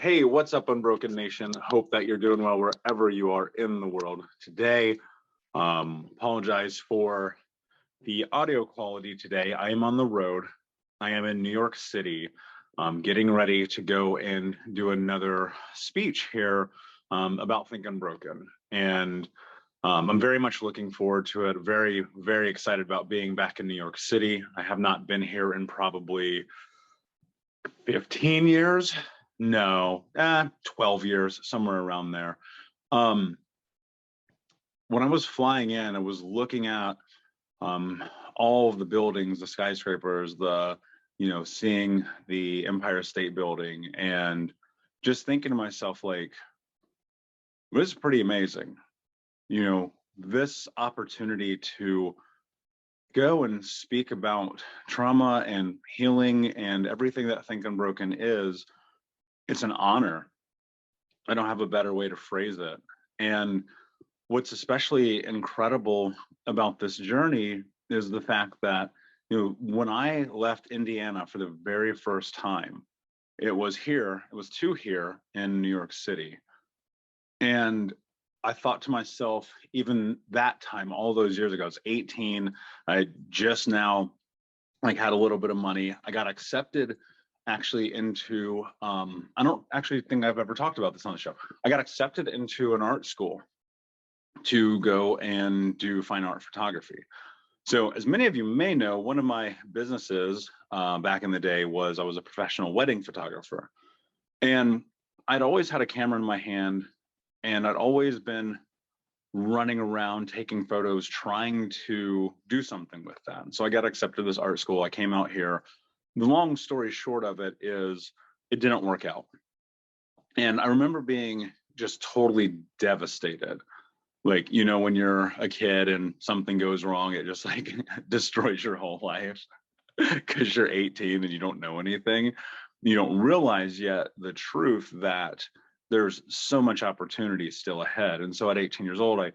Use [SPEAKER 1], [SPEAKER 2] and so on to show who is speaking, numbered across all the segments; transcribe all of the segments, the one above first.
[SPEAKER 1] Hey, what's up, Unbroken Nation? Hope that you're doing well wherever you are in the world today. Apologize for the audio quality today. I am on the road. I am in New York City, getting ready to go and do another speech here about Think Unbroken. And I'm very much looking forward to it. Very, very excited about being back in New York City. I have not been here in probably 15 years. No, 12 years, somewhere around there. When I was flying in, I was looking at all of the buildings, the skyscrapers, seeing the Empire State Building, and just thinking to myself, like, this is pretty amazing. This opportunity to go and speak about trauma and healing and everything that Think Unbroken is, it's an honor. I don't have a better way to phrase it. And what's especially incredible about this journey is the fact that, when I left Indiana for the very first time, it was here in New York City. And I thought to myself, even that time, all those years ago, I was 18, I just now had a little bit of money. I got accepted actually into, I don't actually think I've ever talked about this on the show. I got accepted into an art school to go and do fine art photography. So as many of you may know, one of my businesses back in the day was I was a professional wedding photographer. And I'd always had a camera in my hand, and I'd always been running around taking photos, trying to do something with that. And so I got accepted to this art school. I came out here. The long story short of it is it didn't work out. And I remember being just totally devastated. When you're a kid and something goes wrong, it just destroys your whole life because you're 18 and you don't know anything. You don't realize yet the truth that there's so much opportunity still ahead. And so at 18 years old, I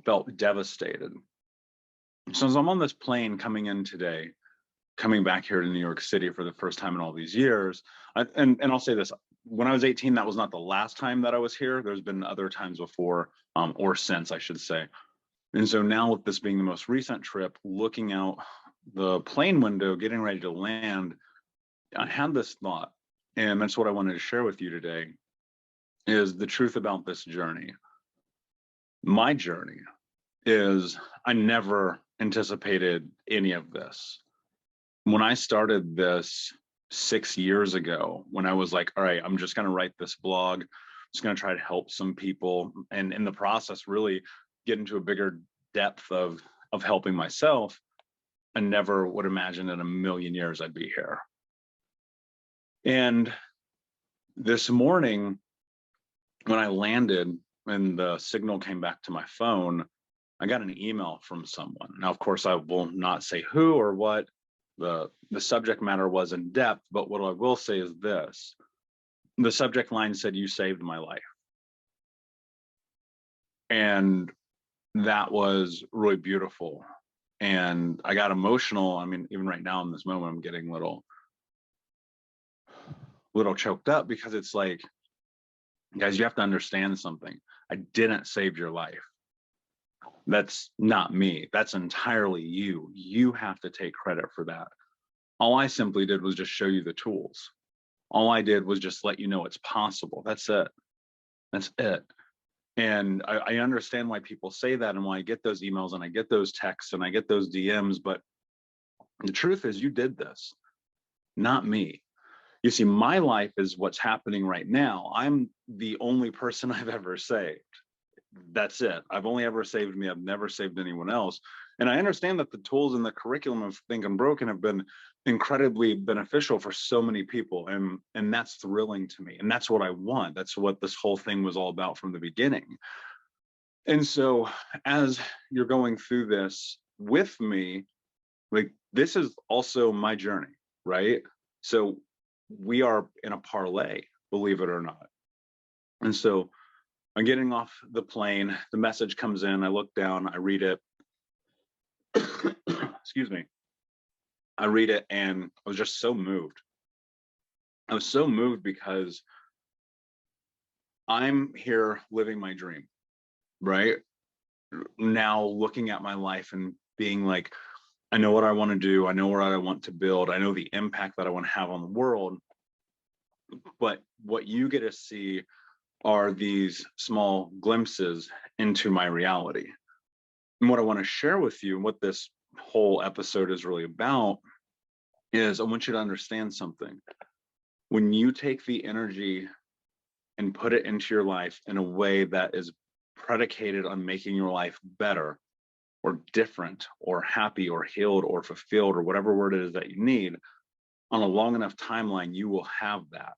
[SPEAKER 1] felt devastated. So as I'm on this plane coming in today, coming back here to New York City for the first time in all these years, and I'll say this, when I was 18, that was not the last time that I was here. There's been other times before, or since, I should say. And so now, with this being the most recent trip, looking out the plane window, getting ready to land, I had this thought, and that's what I wanted to share with you today, is the truth about this journey. My journey is I never anticipated any of this. When I started this 6 years ago, when I was like, all right, I'm just going to write this blog, just going to try to help some people, and in the process really get into a bigger depth of helping myself, I never would imagine in a million years I'd be here. And this morning when I landed and the signal came back to my phone, I got an email from someone. Now, of course, I will not say who or what. The subject matter was in depth, but what I will say is this. The subject line said, "You saved my life." And that was really beautiful. And I got emotional. I mean, even right now in this moment, I'm getting a little choked up, because it's like, guys, you have to understand something. I didn't save your life. That's not me. That's entirely you. You have to take credit for that. All I simply did was just show you the tools. All I did was just let you know it's possible. That's it. That's it. And I understand why people say that, and why I get those emails and I get those texts and I get those DMs. But the truth is, you did this, not me. You see, my life is what's happening right now. I'm the only person I've ever saved. That's it. I've only ever saved me. I've never saved anyone else. And I understand that the tools in the curriculum of Think Unbroken have been incredibly beneficial for so many people. And that's thrilling to me. And that's what I want. That's what this whole thing was all about from the beginning. And so as you're going through this with me, this is also my journey, right? So we are in a parlay, believe it or not. And so I'm getting off the plane, the message comes in, I look down, I read it. Excuse me. I read it and I was just so moved. I was so moved because I'm here living my dream, right? Now looking at my life and being like, I know what I want to do. I know what I want to build. I know the impact that I want to have on the world. But what you get to see are these small glimpses into my reality. And what I want to share with you, and what this whole episode is really about, is I want you to understand something. When you take the energy and put it into your life in a way that is predicated on making your life better or different or happy or healed or fulfilled or whatever word it is that you need, on a long enough timeline, you will have that.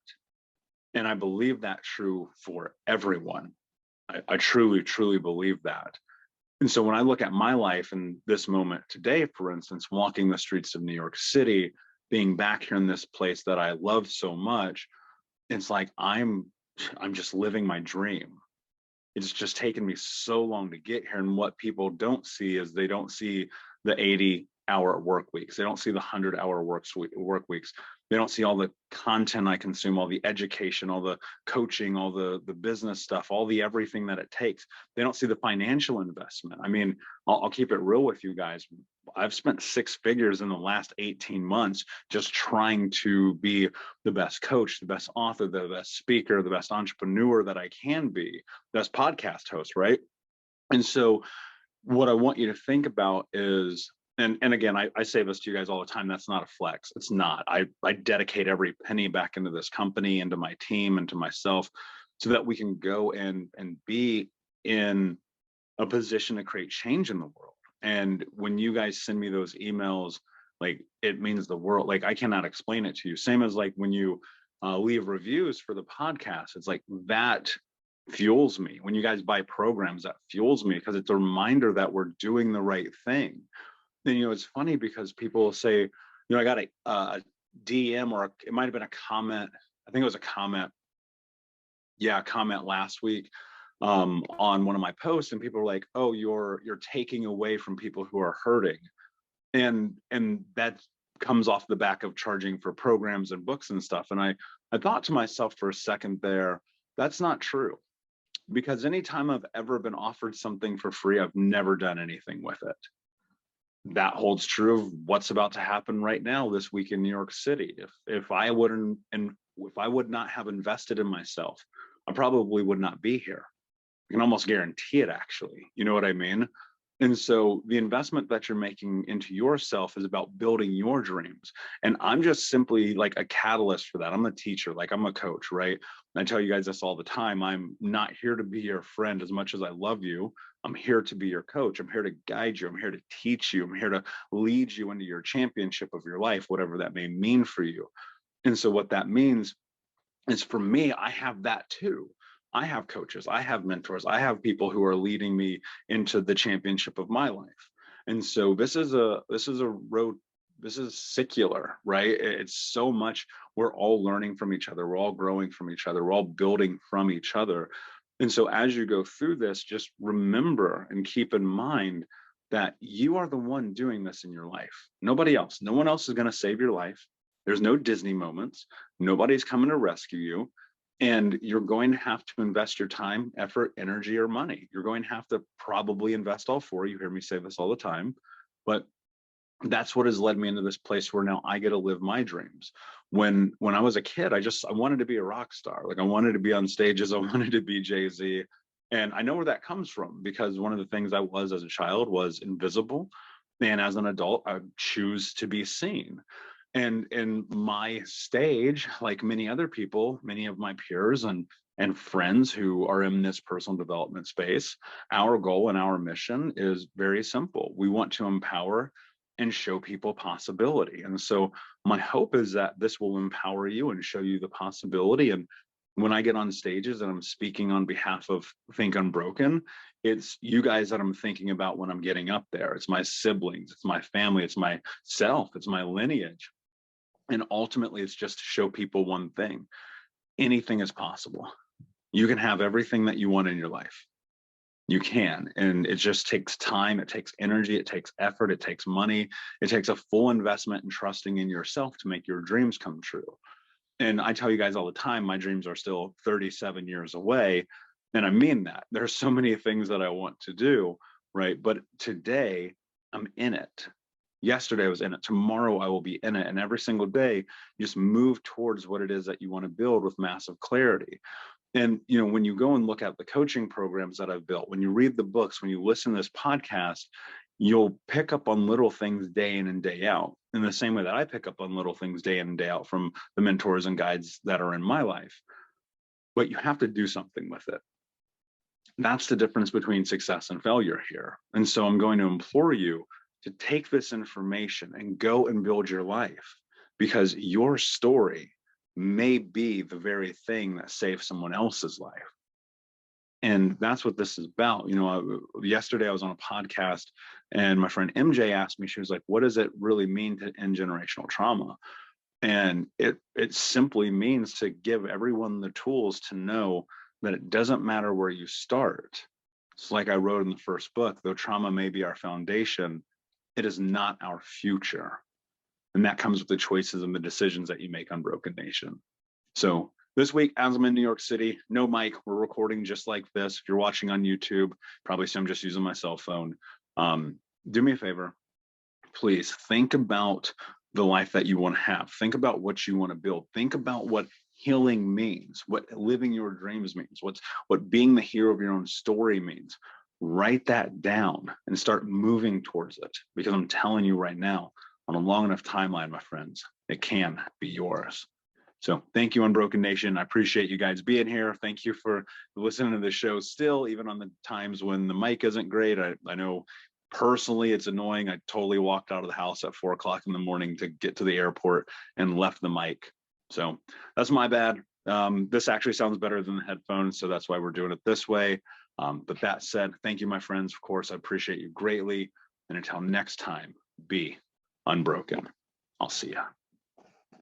[SPEAKER 1] And I believe that true for everyone. I truly, truly believe that. And so when I look at my life in this moment today, for instance, walking the streets of New York City, being back here in this place that I love so much, it's like I'm just living my dream. It's just taken me so long to get here. And what people don't see is they don't see the 80-hour work weeks. They don't see the 100-hour work weeks. They don't see all the content I consume, all the education, all the coaching, all the business stuff, all the everything that it takes. They don't see the financial investment. I mean, I'll keep it real with you guys. I've spent 6 figures in the last 18 months just trying to be the best coach, the best author, the best speaker, the best entrepreneur that I can be, best podcast host, right? And so what I want you to think about is, and again, I say this to you guys all the time, that's not a flex. It's not. I dedicate every penny back into this company, into my team, into myself, so that we can go and be in a position to create change in the world. And when you guys send me those emails, like, it means the world. Like, I cannot explain it to you. Same as like when you leave reviews for the podcast, it's like that fuels me. When you guys buy programs, that fuels me, because it's a reminder that we're doing the right thing. Then, it's funny because people will say, I got a DM, or it might have been a comment. I think it was a comment. Yeah, a comment last week on one of my posts, and people were like, "Oh, you're taking away from people who are hurting," and that comes off the back of charging for programs and books and stuff. And I thought to myself for a second there, that's not true, because anytime I've ever been offered something for free, I've never done anything with it. That holds true of what's about to happen right now this week in New York City. If I wouldn't, and if I would not have invested in myself, I probably would not be here. I can almost guarantee it, actually. You know what I mean? And so the investment that you're making into yourself is about building your dreams. And I'm just simply like a catalyst for that. I'm a teacher, like I'm a coach, right? And I tell you guys this all the time. I'm not here to be your friend as much as I love you. I'm here to be your coach. I'm here to guide you. I'm here to teach you. I'm here to lead you into your championship of your life, whatever that may mean for you. And so what that means is, for me, I have that too. I have coaches, I have mentors, I have people who are leading me into the championship of my life. And so this is a road, this is secular, right? It's so much, we're all learning from each other, we're all growing from each other, we're all building from each other. And so as you go through this, just remember and keep in mind that you are the one doing this in your life. Nobody else. No one else is going to save your life. There's no Disney moments. Nobody's coming to rescue you. And you're going to have to invest your time, effort, energy, or money. You're going to have to probably invest all 4. You hear me say this all the time, but that's what has led me into this place where now I get to live my dreams. When I was a kid, I wanted to be a rock star. Like, I wanted to be on stages. I wanted to be Jay-Z. And I know where that comes from, because one of the things I was as a child was invisible. And as an adult, I choose to be seen. And in my stage, like many other people, many of my peers and friends who are in this personal development space, our goal and our mission is very simple. We want to empower and show people possibility. And so my hope is that this will empower you and show you the possibility. And when I get on stages and I'm speaking on behalf of Think Unbroken, it's you guys that I'm thinking about when I'm getting up there. It's my siblings, it's my family, it's myself, it's my lineage. And ultimately, it's just to show people one thing: anything is possible. You can have everything that you want in your life. You can. And it just takes time. It takes energy. It takes effort. It takes money. It takes a full investment in trusting in yourself to make your dreams come true. And I tell you guys all the time, my dreams are still 37 years away. And I mean that. There's so many things that I want to do, right? But today I'm in it. Yesterday I was in it. Tomorrow I will be in it. And every single day, you just move towards what it is that you want to build with massive clarity. And when you go and look at the coaching programs that I've built, when you read the books, when you listen to this podcast, you'll pick up on little things day in and day out, in the same way that I pick up on little things day in and day out from the mentors and guides that are in my life. But you have to do something with it. That's the difference between success and failure here. And so I'm going to implore you to take this information and go and build your life, because your story may be the very thing that saves someone else's life. And that's what this is about. Yesterday I was on a podcast and my friend MJ asked me, she was like, what does it really mean to end generational trauma? And it simply means to give everyone the tools to know that it doesn't matter where you start. It's like I wrote in the first book, though trauma may be our foundation, it is not our future. And that comes with the choices and the decisions that you make on Unbroken Nation. So this week, as I'm in New York City, no mic, we're recording just like this. If you're watching on YouTube, probably see I'm just using my cell phone. Do me a favor, please think about the life that you want to have. Think about what you want to build. Think about what healing means, what living your dreams means, what being the hero of your own story means. Write that down and start moving towards it, because I'm telling you right now, on a long enough timeline, my friends, it can be yours. So thank you, Unbroken Nation. I appreciate you guys being here. Thank you for listening to the show still, even on the times when the mic isn't great. I know personally it's annoying. I totally walked out of the house at 4 o'clock in the morning to get to the airport and left the mic. So that's my bad. This actually sounds better than the headphones, so that's why we're doing it this way. But that said, thank you, my friends. Of course, I appreciate you greatly. And until next time, be unbroken. I'll see ya.